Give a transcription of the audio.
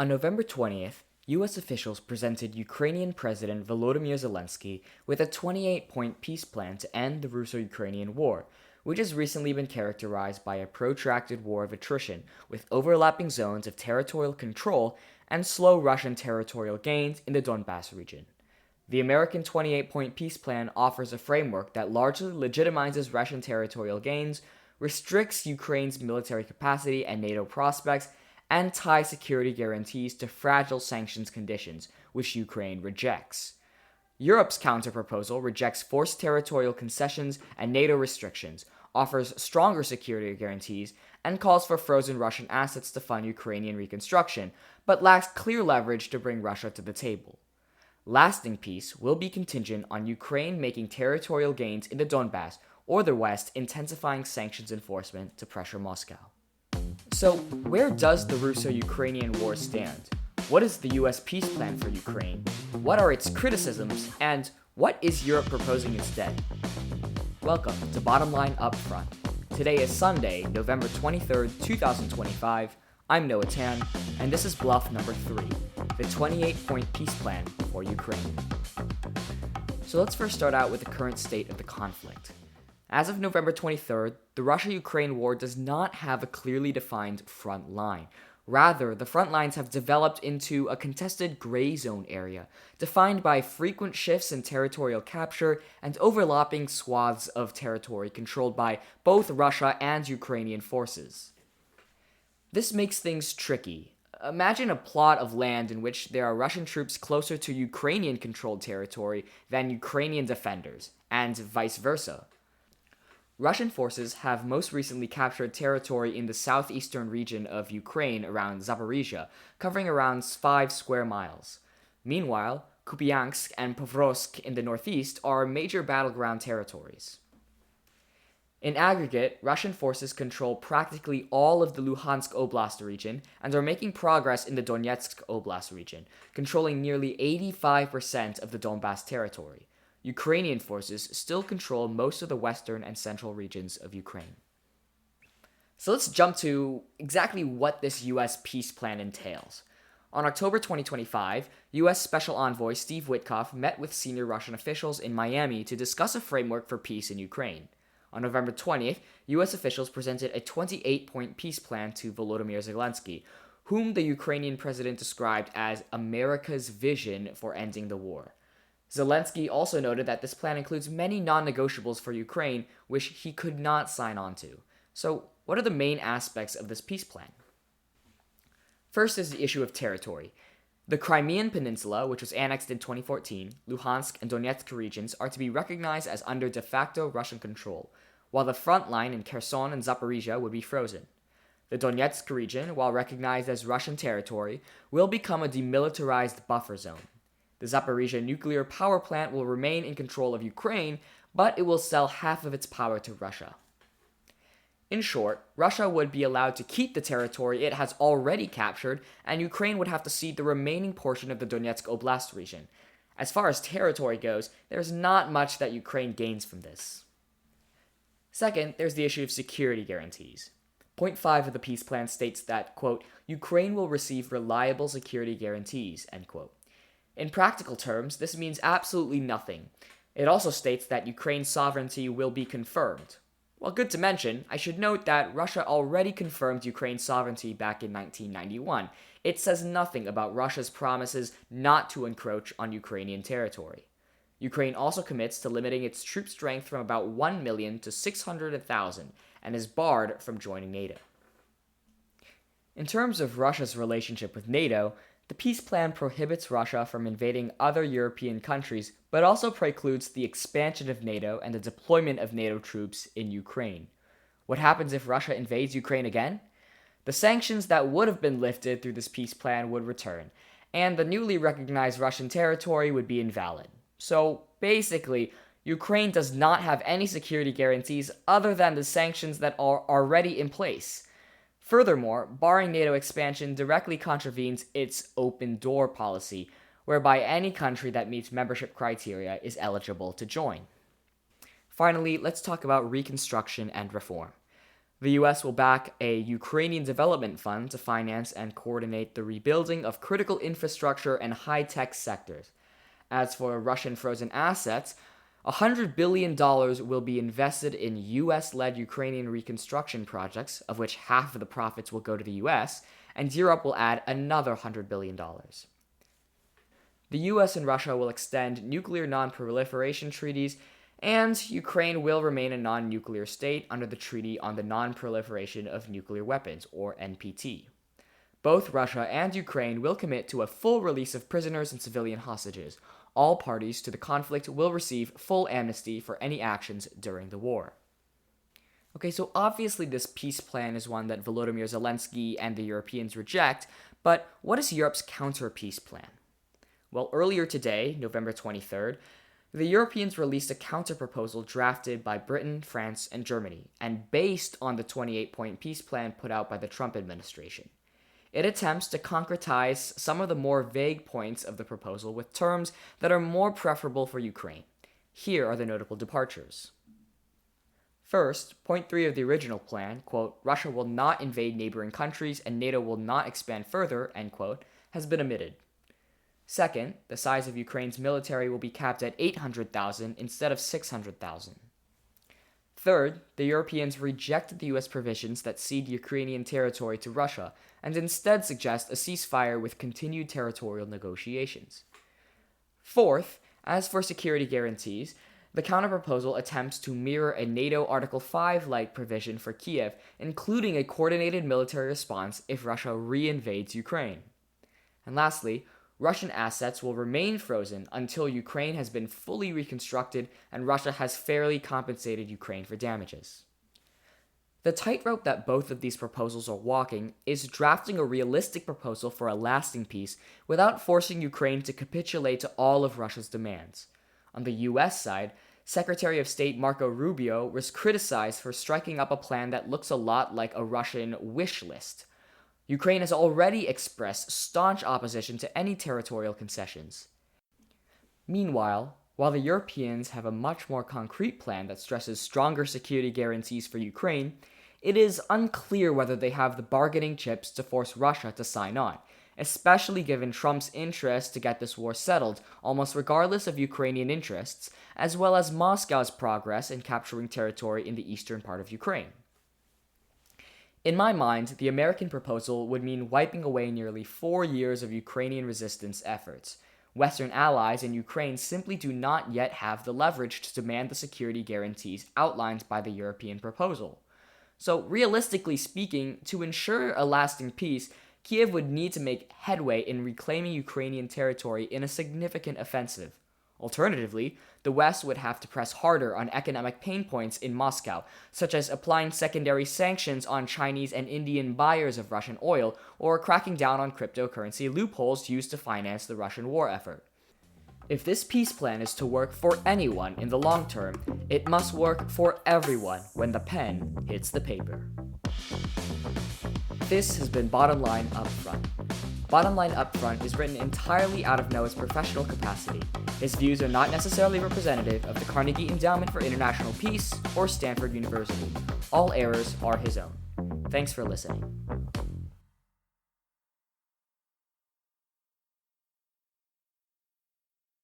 On November 20th, U.S. officials presented Ukrainian President Volodymyr Zelensky with a 28-point peace plan to end the Russo-Ukrainian War, which has recently been characterized by a protracted war of attrition with overlapping zones of territorial control and slow Russian territorial gains in the Donbas region. The American 28-point peace plan offers a framework that largely legitimizes Russian territorial gains, restricts Ukraine's military capacity and NATO prospects, and ties security guarantees to fragile sanctions conditions, which Ukraine rejects. Europe's counterproposal rejects forced territorial concessions and NATO restrictions, offers stronger security guarantees, and calls for frozen Russian assets to fund Ukrainian reconstruction, but lacks clear leverage to bring Russia to the table. Lasting peace will be contingent on Ukraine making territorial gains in the Donbas or the West intensifying sanctions enforcement to pressure Moscow. So, where does the Russo-Ukrainian War stand? What is the US peace plan for Ukraine? What are its criticisms? And what is Europe proposing instead? Welcome to Bottom Line Up Front. Today is Sunday, November 23rd, 2025. I'm Noah Tan, and this is BLUF number 3, the 28-point peace plan for Ukraine. So let's first start out with the current state of the conflict. As of November 23rd, the Russia-Ukraine war does not have a clearly defined front line. Rather, the front lines have developed into a contested gray zone area, defined by frequent shifts in territorial capture and overlapping swaths of territory controlled by both Russia and Ukrainian forces. This makes things tricky. Imagine a plot of land in which there are Russian troops closer to Ukrainian-controlled territory than Ukrainian defenders, and vice versa. Russian forces have most recently captured territory in the southeastern region of Ukraine around Zaporizhia, covering around 5 square miles. Meanwhile, Kupiansk and Pokrovsk in the northeast are major battleground territories. In aggregate, Russian forces control practically all of the Luhansk Oblast region and are making progress in the Donetsk Oblast region, controlling nearly 85% of the Donbas territory. Ukrainian forces still control most of the western and central regions of Ukraine. So let's jump to exactly what this U.S. peace plan entails. On October 2025, U.S. Special Envoy Steve Witkoff met with senior Russian officials in Miami to discuss a framework for peace in Ukraine. On November 20th, U.S. officials presented a 28-point peace plan to Volodymyr Zelensky, whom the Ukrainian president described as America's vision for ending the war. Zelensky also noted that this plan includes many non-negotiables for Ukraine, which he could not sign on to. So, what are the main aspects of this peace plan? First is the issue of territory. The Crimean Peninsula, which was annexed in 2014, Luhansk and Donetsk regions are to be recognized as under de facto Russian control, while the front line in Kherson and Zaporizhia would be frozen. The Donetsk region, while recognized as Russian territory, will become a demilitarized buffer zone. The Zaporizhia nuclear power plant will remain in control of Ukraine, but it will sell half of its power to Russia. In short, Russia would be allowed to keep the territory it has already captured, and Ukraine would have to cede the remaining portion of the Donetsk Oblast region. As far as territory goes, there's not much that Ukraine gains from this. Second, there's the issue of security guarantees. Point 5 of the peace plan states that, quote, Ukraine will receive reliable security guarantees, end quote. In practical terms, this means absolutely nothing. It also states that Ukraine's sovereignty will be confirmed. While good to mention, I should note that Russia already confirmed Ukraine's sovereignty back in 1991. It says nothing about Russia's promises not to encroach on Ukrainian territory. Ukraine also commits to limiting its troop strength from about 1 million to 600,000 and is barred from joining NATO. In terms of Russia's relationship with NATO, the peace plan prohibits Russia from invading other European countries, but also precludes the expansion of NATO and the deployment of NATO troops in Ukraine. What happens if Russia invades Ukraine again? The sanctions that would have been lifted through this peace plan would return, and the newly recognized Russian territory would be invalid. So, basically, Ukraine does not have any security guarantees other than the sanctions that are already in place. Furthermore, barring NATO expansion directly contravenes its open door policy, whereby any country that meets membership criteria is eligible to join. Finally, let's talk about reconstruction and reform. The US will back a Ukrainian development fund to finance and coordinate the rebuilding of critical infrastructure and high-tech sectors. As for Russian frozen assets, $100 billion will be invested in US-led Ukrainian reconstruction projects, of which half of the profits will go to the US, and Europe will add another $100 billion. The US and Russia will extend nuclear non-proliferation treaties, and Ukraine will remain a non-nuclear state under the Treaty on the Non-Proliferation of Nuclear Weapons, or NPT. Both Russia and Ukraine will commit to a full release of prisoners and civilian hostages. All parties to the conflict will receive full amnesty for any actions during the war. Okay, so obviously this peace plan is one that Volodymyr Zelensky and the Europeans reject, but what is Europe's counter-peace plan? Well, earlier today, November 23rd, the Europeans released a counter-proposal drafted by Britain, France, and Germany, and based on the 28-point peace plan put out by the Trump administration. It attempts to concretize some of the more vague points of the proposal with terms that are more preferable for Ukraine. Here are the notable departures. First, point 3 of the original plan, quote, Russia will not invade neighboring countries and NATO will not expand further, end quote, has been omitted. Second, the size of Ukraine's military will be capped at 800,000 instead of 600,000. Third, the Europeans rejected the US provisions that cede Ukrainian territory to Russia and instead suggest a ceasefire with continued territorial negotiations. Fourth, as for security guarantees, the counterproposal attempts to mirror a NATO Article 5-like provision for Kiev, including a coordinated military response if Russia reinvades Ukraine. And lastly, Russian assets will remain frozen until Ukraine has been fully reconstructed and Russia has fairly compensated Ukraine for damages. The tightrope that both of these proposals are walking is drafting a realistic proposal for a lasting peace without forcing Ukraine to capitulate to all of Russia's demands. On the US side, Secretary of State Marco Rubio was criticized for striking up a plan that looks a lot like a Russian wish list. Ukraine has already expressed staunch opposition to any territorial concessions. Meanwhile, while the Europeans have a much more concrete plan that stresses stronger security guarantees for Ukraine, it is unclear whether they have the bargaining chips to force Russia to sign on, especially given Trump's interest to get this war settled, almost regardless of Ukrainian interests, as well as Moscow's progress in capturing territory in the eastern part of Ukraine. In my mind, the American proposal would mean wiping away nearly 4 years of Ukrainian resistance efforts. Western allies in Ukraine simply do not yet have the leverage to demand the security guarantees outlined by the European proposal. So, realistically speaking, to ensure a lasting peace, Kiev would need to make headway in reclaiming Ukrainian territory in a significant offensive. Alternatively, the West would have to press harder on economic pain points in Moscow, such as applying secondary sanctions on Chinese and Indian buyers of Russian oil, or cracking down on cryptocurrency loopholes used to finance the Russian war effort. If this peace plan is to work for anyone in the long term, it must work for everyone when the pen hits the paper. This has been Bottom Line Upfront. Bottom Line Upfront is written entirely out of Noah's professional capacity. His views are not necessarily representative of the Carnegie Endowment for International Peace or Stanford University. All errors are his own. Thanks for listening.